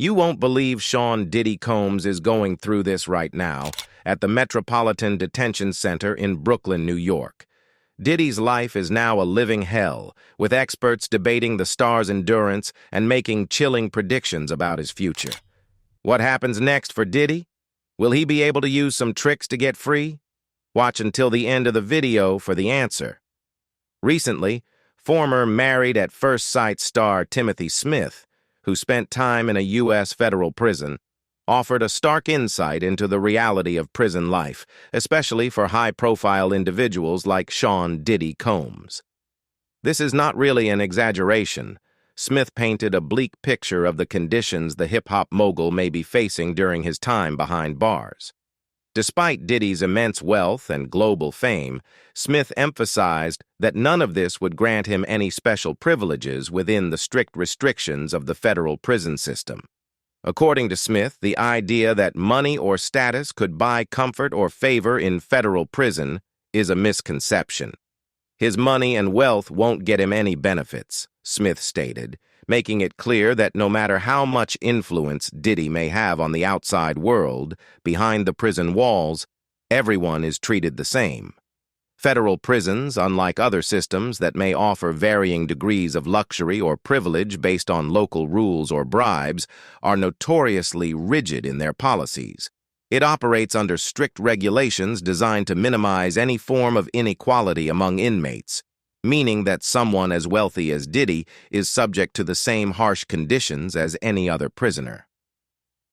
You won't believe Sean Diddy Combs is going through this right now at the Metropolitan Detention Center in Brooklyn, New York. Diddy's life is now a living hell, with experts debating the star's endurance and making chilling predictions about his future. What happens next for Diddy? Will he be able to use some tricks to get free? Watch until the end of the video for the answer. Recently, former Married at First Sight star Timothy Smith, who spent time in a U.S. federal prison, offered a stark insight into the reality of prison life, especially for high-profile individuals like Sean Diddy Combs. This is not really an exaggeration. Smith painted a bleak picture of the conditions the hip-hop mogul may be facing during his time behind bars. Despite Diddy's immense wealth and global fame, Smith emphasized that none of this would grant him any special privileges within the strict restrictions of the federal prison system. According to Smith, the idea that money or status could buy comfort or favor in federal prison is a misconception. His money and wealth won't get him any benefits, Smith stated, making it clear that no matter how much influence Diddy may have on the outside world, behind the prison walls, everyone is treated the same. Federal prisons, unlike other systems that may offer varying degrees of luxury or privilege based on local rules or bribes, are notoriously rigid in their policies. It operates under strict regulations designed to minimize any form of inequality among inmates, meaning that someone as wealthy as Diddy is subject to the same harsh conditions as any other prisoner.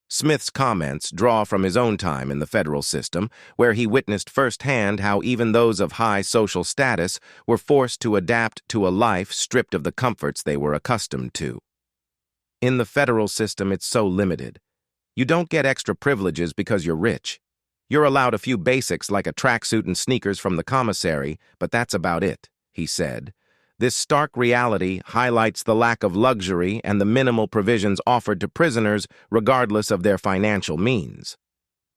Smith's comments draw from his own time in the federal system, where he witnessed firsthand how even those of high social status were forced to adapt to a life stripped of the comforts they were accustomed to. In the federal system, it's so limited. You don't get extra privileges because you're rich. You're allowed a few basics like a tracksuit and sneakers from the commissary, but that's about it, he said. This stark reality highlights the lack of luxury and the minimal provisions offered to prisoners regardless of their financial means.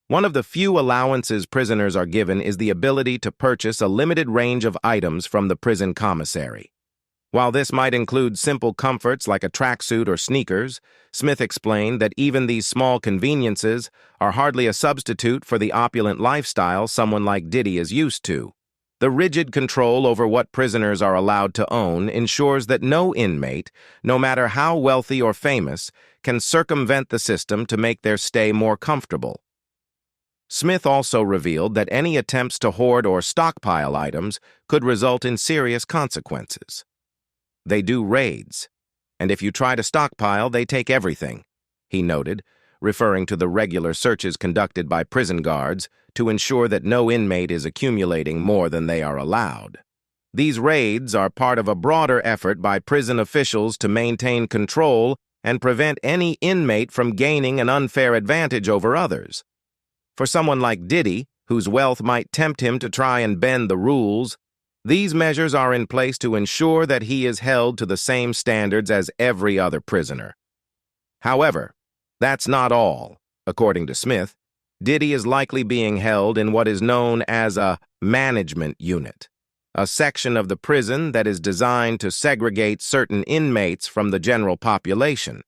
One of the few allowances prisoners are given is the ability to purchase a limited range of items from the prison commissary. While this might include simple comforts like a tracksuit or sneakers, Smith explained that even these small conveniences are hardly a substitute for the opulent lifestyle someone like Diddy is used to. The rigid control over what prisoners are allowed to own ensures that no inmate, no matter how wealthy or famous, can circumvent the system to make their stay more comfortable. Smith also revealed that any attempts to hoard or stockpile items could result in serious consequences. They do raids, and if you try to stockpile, they take everything, he noted, referring to the regular searches conducted by prison guards to ensure that no inmate is accumulating more than they are allowed. These raids are part of a broader effort by prison officials to maintain control and prevent any inmate from gaining an unfair advantage over others. For someone like Diddy, whose wealth might tempt him to try and bend the rules, these measures are in place to ensure that he is held to the same standards as every other prisoner. However, that's not all. According to Smith, Diddy is likely being held in what is known as a management unit, a section of the prison that is designed to segregate certain inmates from the general population.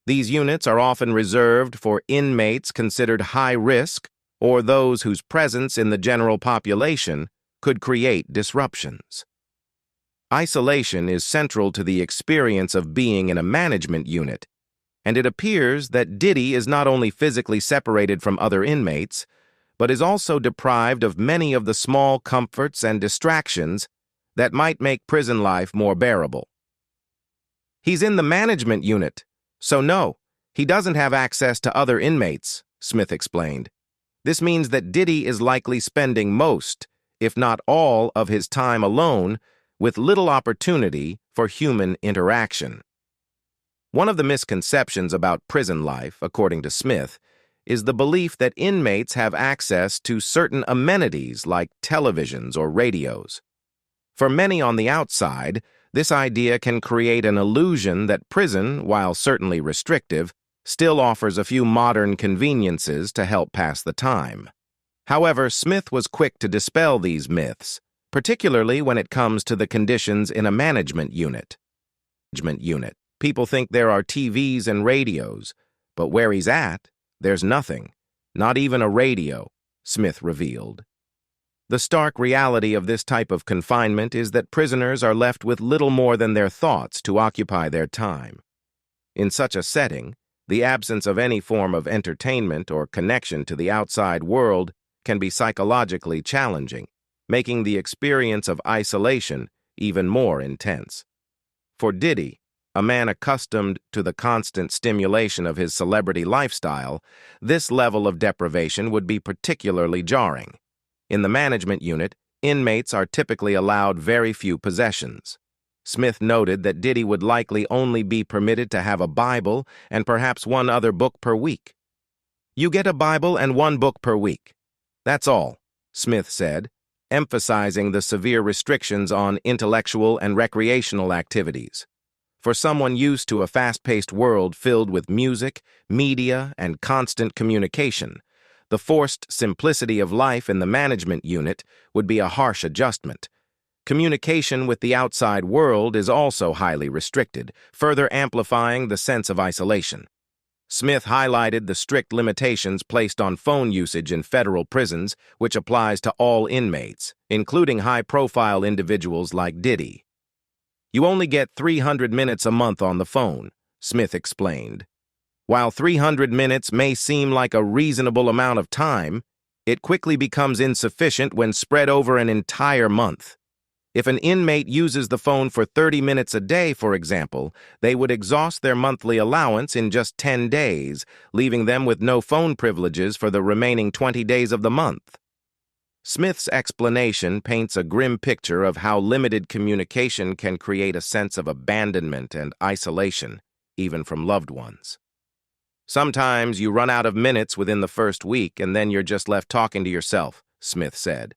These units are often reserved for inmates considered high risk or those whose presence in the general population could create disruptions. Isolation is central to the experience of being in a management unit, and it appears that Diddy is not only physically separated from other inmates, but is also deprived of many of the small comforts and distractions that might make prison life more bearable. He's in the management unit, so no, he doesn't have access to other inmates, Smith explained. This means that Diddy is likely spending most, if not all, of his time alone, with little opportunity for human interaction. One of the misconceptions about prison life, according to Smith, is the belief that inmates have access to certain amenities like televisions or radios. For many on the outside, this idea can create an illusion that prison, while certainly restrictive, still offers a few modern conveniences to help pass the time. However, Smith was quick to dispel these myths, particularly when it comes to the conditions in a management unit. People think there are TVs and radios, But where he's at, there's nothing, not even a radio, Smith revealed. The stark reality of this type of confinement is that prisoners are left with little more than their thoughts to occupy their time. In such a setting, the absence of any form of entertainment or connection to the outside world can be psychologically challenging, making the experience of isolation even more intense. For Diddy, a man accustomed to the constant stimulation of his celebrity lifestyle, this level of deprivation would be particularly jarring. In the management unit, inmates are typically allowed very few possessions. Smith noted that Diddy would likely only be permitted to have a Bible and perhaps one other book per week. "You get a Bible and one book per week. That's all," Smith said, emphasizing the severe restrictions on intellectual and recreational activities. For someone used to a fast-paced world filled with music, media, and constant communication, the forced simplicity of life in the management unit would be a harsh adjustment. Communication with the outside world is also highly restricted, further amplifying the sense of isolation. Smith highlighted the strict limitations placed on phone usage in federal prisons, which applies to all inmates, including high-profile individuals like Diddy. "You only get 300 minutes a month on the phone," Smith explained. While 300 minutes may seem like a reasonable amount of time, it quickly becomes insufficient when spread over an entire month. If an inmate uses the phone for 30 minutes a day, for example, they would exhaust their monthly allowance in just 10 days, leaving them with no phone privileges for the remaining 20 days of the month. Smith's explanation paints a grim picture of how limited communication can create a sense of abandonment and isolation, even from loved ones. "Sometimes you run out of minutes within the first week and then you're just left talking to yourself," Smith said.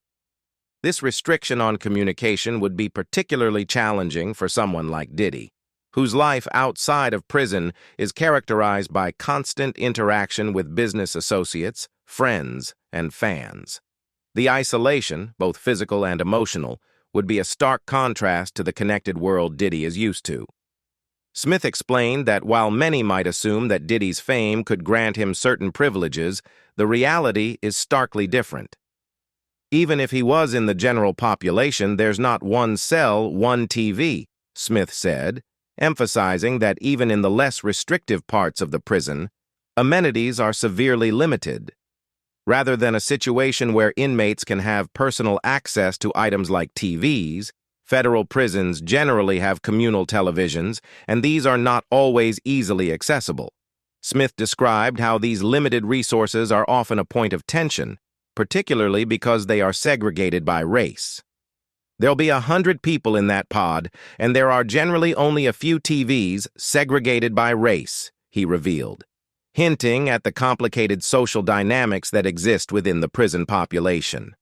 This restriction on communication would be particularly challenging for someone like Diddy, whose life outside of prison is characterized by constant interaction with business associates, friends, and fans. The isolation, both physical and emotional, would be a stark contrast to the connected world Diddy is used to. Smith explained that while many might assume that Diddy's fame could grant him certain privileges, the reality is starkly different. "Even if he was in the general population, there's not one cell, one TV," Smith said, emphasizing that even in the less restrictive parts of the prison, amenities are severely limited. Rather than a situation where inmates can have personal access to items like TVs, federal prisons generally have communal televisions, and these are not always easily accessible. Smith described how these limited resources are often a point of tension, particularly because they are segregated by race. "There'll be 100 people in that pod, and there are generally only a few TVs segregated by race," he revealed, hinting at the complicated social dynamics that exist within the prison population.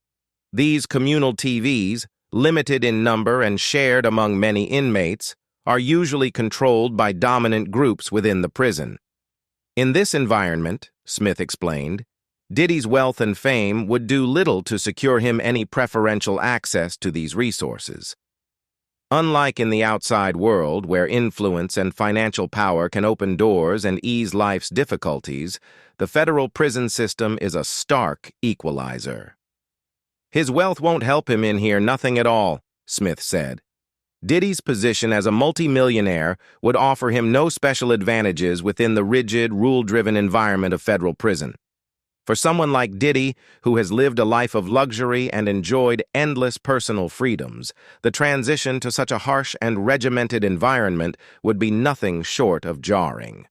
These communal TVs, limited in number and shared among many inmates, are usually controlled by dominant groups within the prison. In this environment, Smith explained, Diddy's wealth and fame would do little to secure him any preferential access to these resources. Unlike in the outside world, where influence and financial power can open doors and ease life's difficulties, the federal prison system is a stark equalizer. "His wealth won't help him in here, nothing at all," Smith said. Diddy's position as a multimillionaire would offer him no special advantages within the rigid, rule-driven environment of federal prison. For someone like Diddy, who has lived a life of luxury and enjoyed endless personal freedoms, the transition to such a harsh and regimented environment would be nothing short of jarring.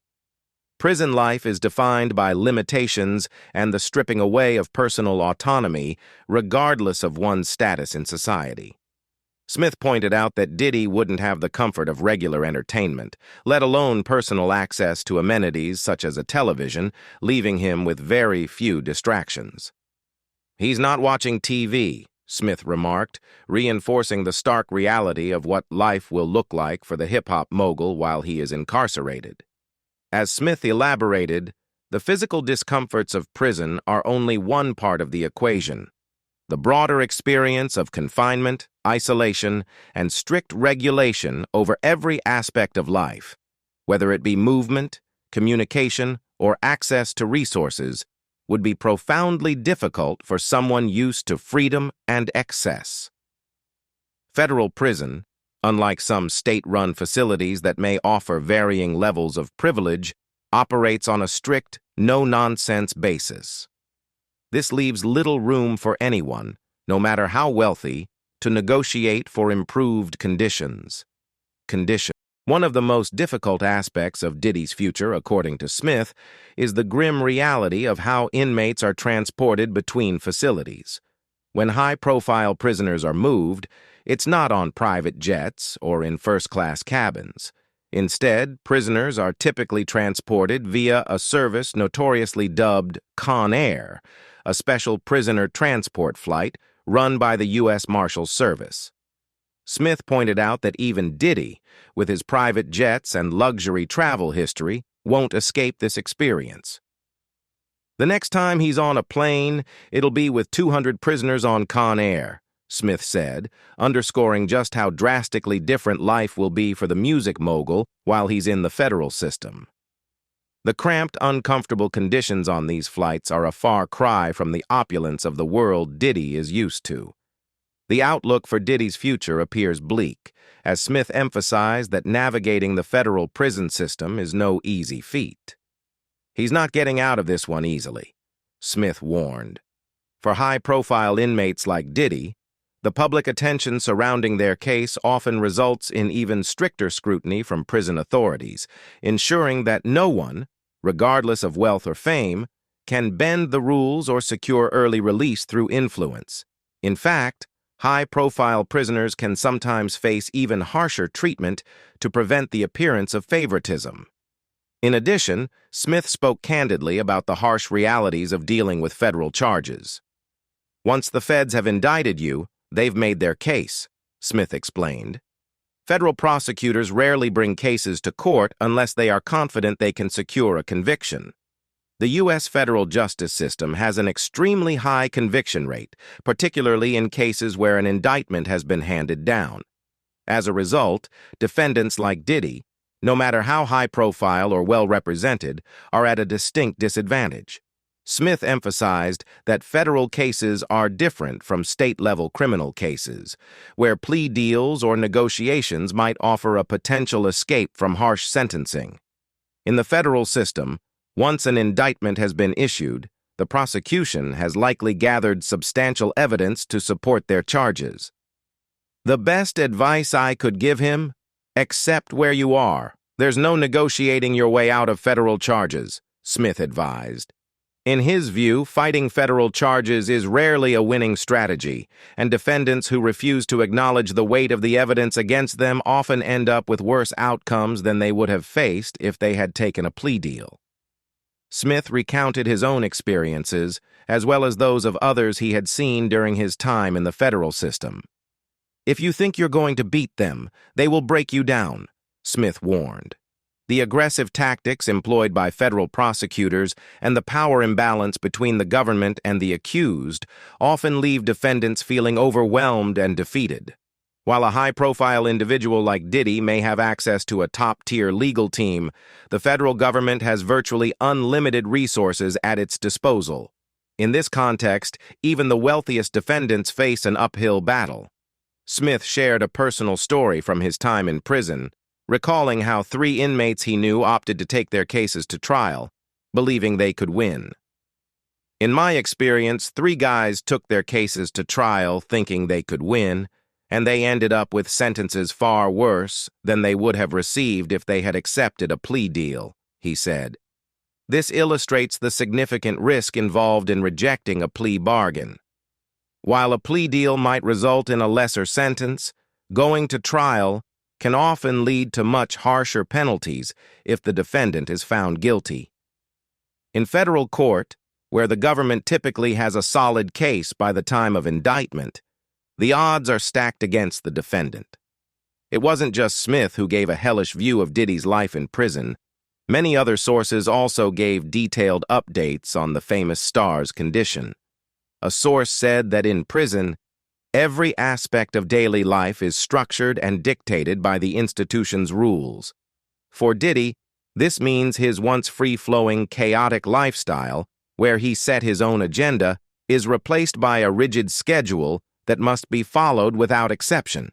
Prison life is defined by limitations and the stripping away of personal autonomy, regardless of one's status in society. Smith pointed out that Diddy wouldn't have the comfort of regular entertainment, let alone personal access to amenities such as a television, leaving him with very few distractions. "He's not watching TV," Smith remarked, reinforcing the stark reality of what life will look like for the hip-hop mogul while he is incarcerated. As Smith elaborated, the physical discomforts of prison are only one part of the equation. The broader experience of confinement, isolation, and strict regulation over every aspect of life, whether it be movement, communication, or access to resources would be profoundly difficult for someone used to freedom and excess. Federal prison, unlike some state-run facilities that may offer varying levels of privilege, operates on a strict, no-nonsense basis. This leaves little room for anyone, no matter how wealthy, to negotiate for improved conditions. One of the most difficult aspects of Diddy's future, according to Smith, is the grim reality of how inmates are transported between facilities. When high-profile prisoners are moved, it's not on private jets or in first-class cabins. Instead, prisoners are typically transported via a service notoriously dubbed Con Air, a special prisoner transport flight run by the U.S. Marshals Service. Smith pointed out that even Diddy, with his private jets and luxury travel history, won't escape this experience. The next time he's on a plane, it'll be with 200 prisoners on Con Air, Smith said, underscoring just how drastically different life will be for the music mogul while he's in the federal system. The cramped, uncomfortable conditions on these flights are a far cry from the opulence of the world Diddy is used to. The outlook for Diddy's future appears bleak, as Smith emphasized that navigating the federal prison system is no easy feat. He's not getting out of this one easily, Smith warned. For high-profile inmates like Diddy, the public attention surrounding their case often results in even stricter scrutiny from prison authorities, ensuring that no one, regardless of wealth or fame, can bend the rules or secure early release through influence. In fact, high-profile prisoners can sometimes face even harsher treatment to prevent the appearance of favoritism. In addition, Smith spoke candidly about the harsh realities of dealing with federal charges. Once the feds have indicted you, they've made their case, Smith explained. Federal prosecutors rarely bring cases to court unless they are confident they can secure a conviction. The U.S. federal justice system has an extremely high conviction rate, particularly in cases where an indictment has been handed down. As a result, defendants like Diddy, no matter how high-profile or well-represented, are at a distinct disadvantage. Smith emphasized that federal cases are different from state-level criminal cases, where plea deals or negotiations might offer a potential escape from harsh sentencing. In the federal system, once an indictment has been issued, the prosecution has likely gathered substantial evidence to support their charges. The best advice I could give him? Accept where you are. There's no negotiating your way out of federal charges, Smith advised. In his view, fighting federal charges is rarely a winning strategy, and defendants who refuse to acknowledge the weight of the evidence against them often end up with worse outcomes than they would have faced if they had taken a plea deal. Smith recounted his own experiences, as well as those of others he had seen during his time in the federal system. If you think you're going to beat them, they will break you down, Smith warned. The aggressive tactics employed by federal prosecutors and the power imbalance between the government and the accused often leave defendants feeling overwhelmed and defeated. While a high-profile individual like Diddy may have access to a top-tier legal team, the federal government has virtually unlimited resources at its disposal. In this context, even the wealthiest defendants face an uphill battle. Smith shared a personal story from his time in prison, recalling how 3 inmates he knew opted to take their cases to trial, believing they could win. In my experience, 3 guys took their cases to trial thinking they could win, and they ended up with sentences far worse than they would have received if they had accepted a plea deal, he said. This illustrates the significant risk involved in rejecting a plea bargain. While a plea deal might result in a lesser sentence, going to trial can often lead to much harsher penalties if the defendant is found guilty. In federal court, where the government typically has a solid case by the time of indictment, the odds are stacked against the defendant. It wasn't just Smith who gave a hellish view of Diddy's life in prison. Many other sources also gave detailed updates on the famous star's condition. A source said that in prison, every aspect of daily life is structured and dictated by the institution's rules. For Diddy, This means his once free-flowing, chaotic lifestyle, where he set his own agenda, is replaced by a rigid schedule that must be followed without exception.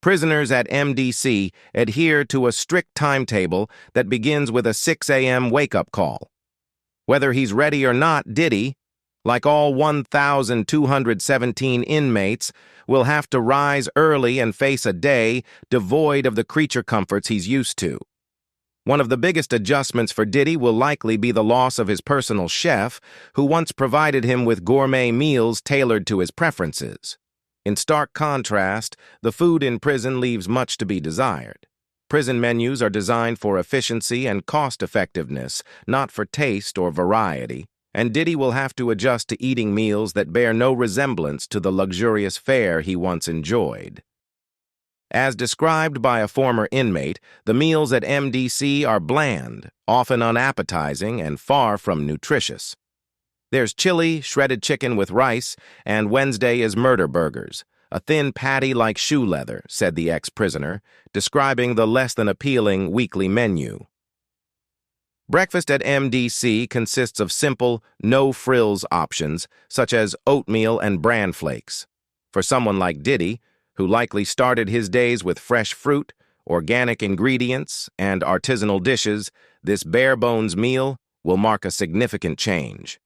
Prisoners at MDC adhere to a strict timetable that begins with a 6 a.m. wake-up call. Whether he's ready or not, Diddy, like all 1,217 inmates, will have to rise early and face a day devoid of the creature comforts he's used to. One of the biggest adjustments for Diddy will likely be the loss of his personal chef, who once provided him with gourmet meals tailored to his preferences. In stark contrast, the food in prison leaves much to be desired. Prison menus are designed for efficiency and cost-effectiveness, not for taste or variety, and Diddy will have to adjust to eating meals that bear no resemblance to the luxurious fare he once enjoyed. As described by a former inmate, the meals at MDC are bland, often unappetizing, and far from nutritious. There's chili, shredded chicken with rice, and Wednesday is murder burgers, a thin patty like shoe leather, said the ex-prisoner, describing the less than appealing weekly menu. Breakfast at MDC consists of simple, no-frills options, such as oatmeal and bran flakes. For someone like Diddy, who likely started his days with fresh fruit, organic ingredients, and artisanal dishes, this bare-bones meal will mark a significant change.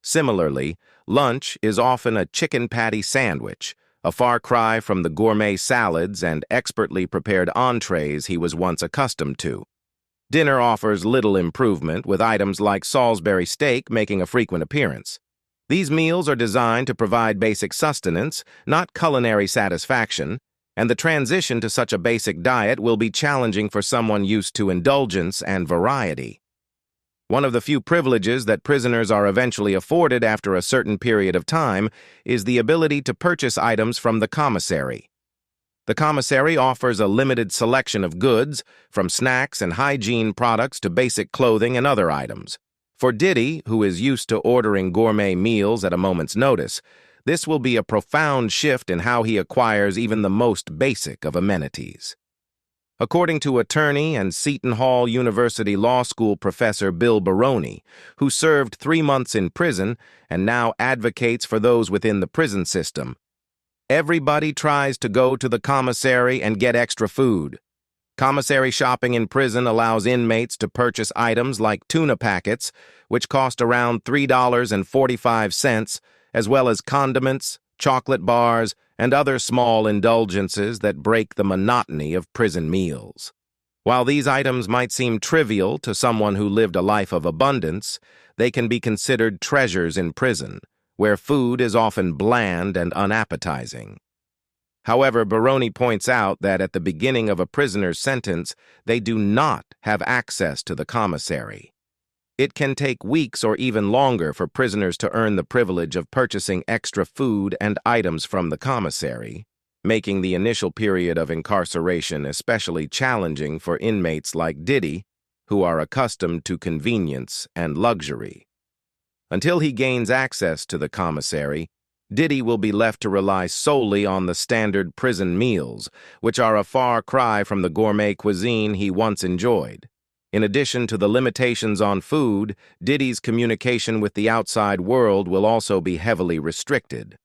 Similarly, lunch is often a chicken patty sandwich, a far cry from the gourmet salads and expertly prepared entrees he was once accustomed to. Dinner offers little improvement, with items like Salisbury steak making a frequent appearance. These meals are designed to provide basic sustenance, not culinary satisfaction, and the transition to such a basic diet will be challenging for someone used to indulgence and variety. One of the few privileges that prisoners are eventually afforded after a certain period of time is the ability to purchase items from the commissary. The commissary offers a limited selection of goods, from snacks and hygiene products to basic clothing and other items. For Diddy, who is used to ordering gourmet meals at a moment's notice, this will be a profound shift in how he acquires even the most basic of amenities. According to attorney and Seton Hall University Law School professor Bill Baroni, who served 3 months in prison and now advocates for those within the prison system, everybody tries to go to the commissary and get extra food. Commissary shopping in prison allows inmates to purchase items like tuna packets, which cost around $3.45, as well as condiments, chocolate bars, and other small indulgences that break the monotony of prison meals. While these items might seem trivial to someone who lived a life of abundance, they can be considered treasures in prison, where food is often bland and unappetizing. However, Baroni points out that at the beginning of a prisoner's sentence, they do not have access to the commissary. It can take weeks or even longer for prisoners to earn the privilege of purchasing extra food and items from the commissary, making the initial period of incarceration especially challenging for inmates like Diddy, who are accustomed to convenience and luxury. Until he gains access to the commissary, Diddy will be left to rely solely on the standard prison meals, which are a far cry from the gourmet cuisine he once enjoyed. In addition to the limitations on food, Diddy's communication with the outside world will also be heavily restricted.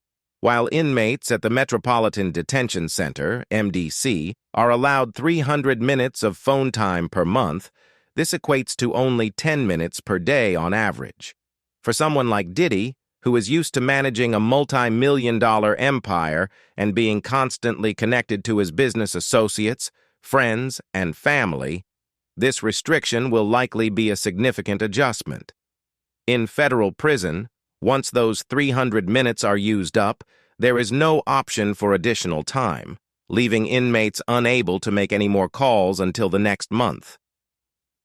While inmates at the Metropolitan Detention Center, MDC, are allowed 300 minutes of phone time per month, this equates to only 10 minutes per day on average. For someone like Diddy, who is used to managing a multi-million-dollar empire and being constantly connected to his business associates, friends, and family, this restriction will likely be a significant adjustment. In federal prison, once those 300 minutes are used up, there is no option for additional time, leaving inmates unable to make any more calls until the next month.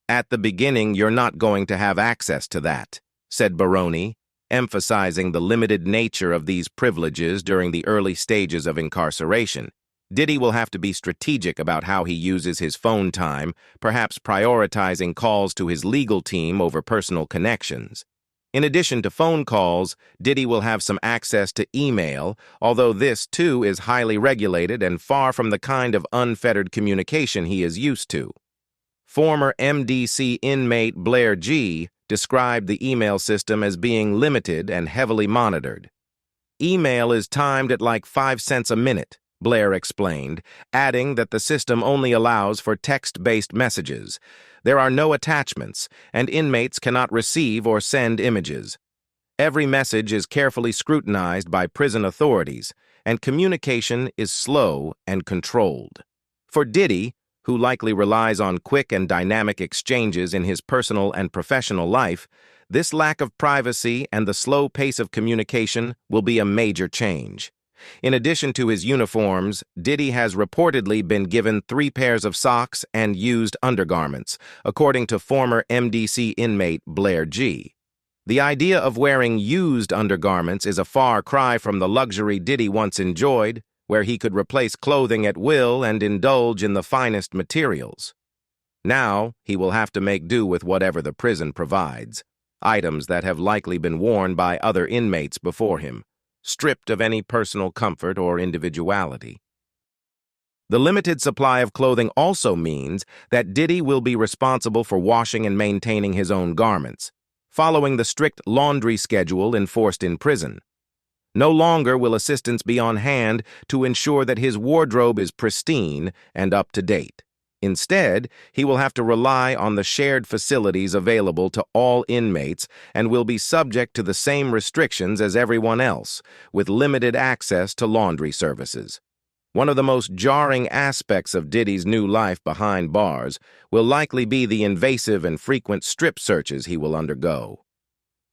At the beginning, you're not going to have access to that, said Baroni, emphasizing the limited nature of these privileges during the early stages of incarceration. Diddy will have to be strategic about how he uses his phone time, perhaps prioritizing calls to his legal team over personal connections. In addition to phone calls, Diddy will have some access to email, although this, too, is highly regulated and far from the kind of unfettered communication he is used to. Former MDC inmate Blair G. described the email system as being limited and heavily monitored. "Email is timed at like 5 cents a minute," Blair explained, adding that the system only allows for text-based messages. There are no attachments, and inmates cannot receive or send images. Every message is carefully scrutinized by prison authorities, and communication is slow and controlled. For Diddy, who likely relies on quick and dynamic exchanges in his personal and professional life, this lack of privacy and the slow pace of communication will be a major change. In addition to his uniforms, Diddy has reportedly been given 3 pairs of socks and used undergarments, according to former MDC inmate Blair G. The idea of wearing used undergarments is a far cry from the luxury Diddy once enjoyed, where he could replace clothing at will and indulge in the finest materials. Now, he will have to make do with whatever the prison provides, items that have likely been worn by other inmates before him, stripped of any personal comfort or individuality. The limited supply of clothing also means that Diddy will be responsible for washing and maintaining his own garments, following the strict laundry schedule enforced in prison. No longer will assistants be on hand to ensure that his wardrobe is pristine and up to date. Instead, he will have to rely on the shared facilities available to all inmates and will be subject to the same restrictions as everyone else, with limited access to laundry services. One of the most jarring aspects of Diddy's new life behind bars will likely be the invasive and frequent strip searches he will undergo.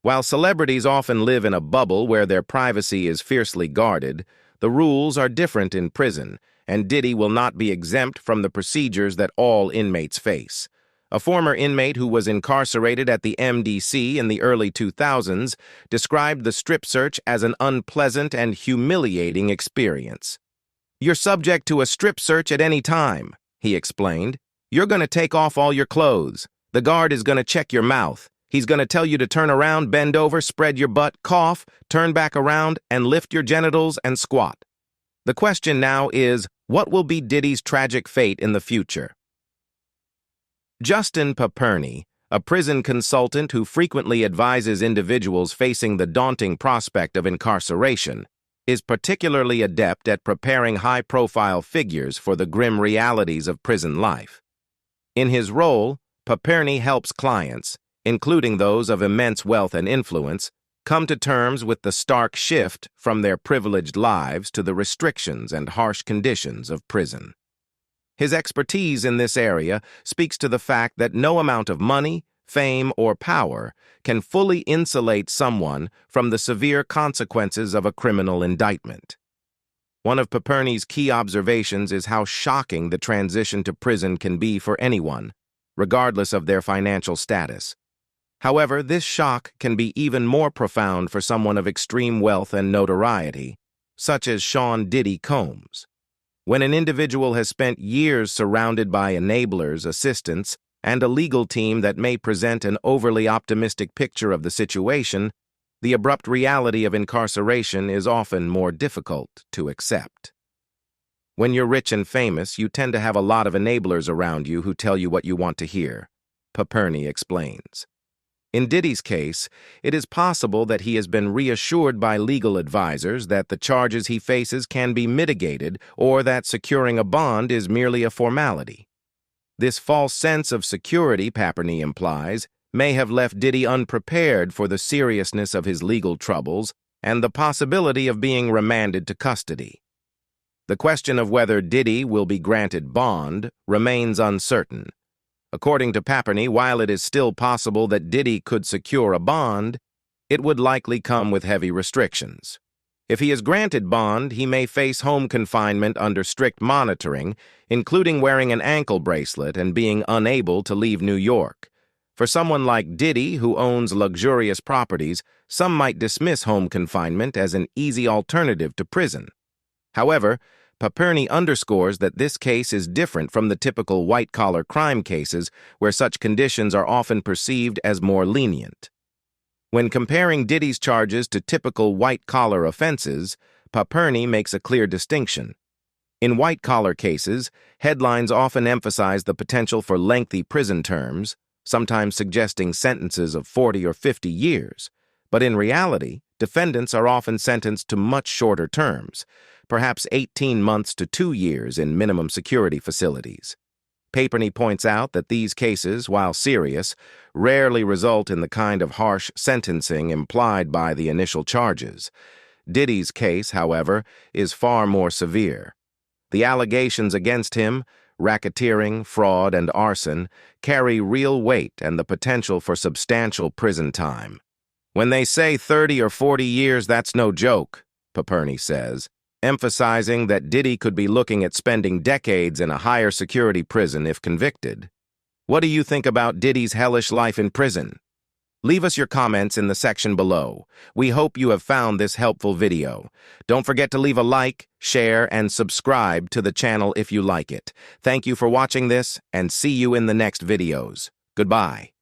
While celebrities often live in a bubble where their privacy is fiercely guarded, the rules are different in prison, and Diddy will not be exempt from the procedures that all inmates face. A former inmate who was incarcerated at the MDC in the early 2000s described the strip search as an unpleasant and humiliating experience. "You're subject to a strip search at any time," he explained. "You're going to take off all your clothes. The guard is going to check your mouth. He's going to tell you to turn around, bend over, spread your butt, cough, turn back around, and lift your genitals and squat." The question now is, what will be Diddy's tragic fate in the future? Justin Paperny, a prison consultant who frequently advises individuals facing the daunting prospect of incarceration, is particularly adept at preparing high-profile figures for the grim realities of prison life. In his role, Paperny helps clients, including those of immense wealth and influence, come to terms with the stark shift from their privileged lives to the restrictions and harsh conditions of prison. His expertise in this area speaks to the fact that no amount of money, fame, or power can fully insulate someone from the severe consequences of a criminal indictment. One of Paperny's key observations is how shocking the transition to prison can be for anyone, regardless of their financial status. However, this shock can be even more profound for someone of extreme wealth and notoriety, such as Sean "Diddy" Combs. When an individual has spent years surrounded by enablers, assistants, and a legal team that may present an overly optimistic picture of the situation, the abrupt reality of incarceration is often more difficult to accept. When you're rich and famous, you tend to have a lot of enablers around you who tell you what you want to hear, Paperny explains. In Diddy's case, it is possible that he has been reassured by legal advisors that the charges he faces can be mitigated or that securing a bond is merely a formality. This false sense of security, Paperny implies, may have left Diddy unprepared for the seriousness of his legal troubles and the possibility of being remanded to custody. The question of whether Diddy will be granted bond remains uncertain. According to Paperny, while it is still possible that Diddy could secure a bond, it would likely come with heavy restrictions. If he is granted bond, he may face home confinement under strict monitoring, including wearing an ankle bracelet and being unable to leave New York. For someone like Diddy, who owns luxurious properties, some might dismiss home confinement as an easy alternative to prison. However, Paperny underscores that this case is different from the typical white-collar crime cases where such conditions are often perceived as more lenient. When comparing Diddy's charges to typical white-collar offenses, Paperny makes a clear distinction. In white-collar cases, headlines often emphasize the potential for lengthy prison terms, sometimes suggesting sentences of 40 or 50 years. But in reality, defendants are often sentenced to much shorter terms, perhaps 18 months to 2 years in minimum security facilities. Paperney points out that these cases, while serious, rarely result in the kind of harsh sentencing implied by the initial charges. Diddy's case, however, is far more severe. The allegations against him, racketeering, fraud, and arson, carry real weight and the potential for substantial prison time. When they say 30 or 40 years, that's no joke, Paperney says, emphasizing that Diddy could be looking at spending decades in a higher security prison if convicted. What do you think about Diddy's hellish life in prison? Leave us your comments in the section below. We hope you have found this helpful video. Don't forget to leave a like, share, and subscribe to the channel if you like it. Thank you for watching this, and see you in the next videos. Goodbye.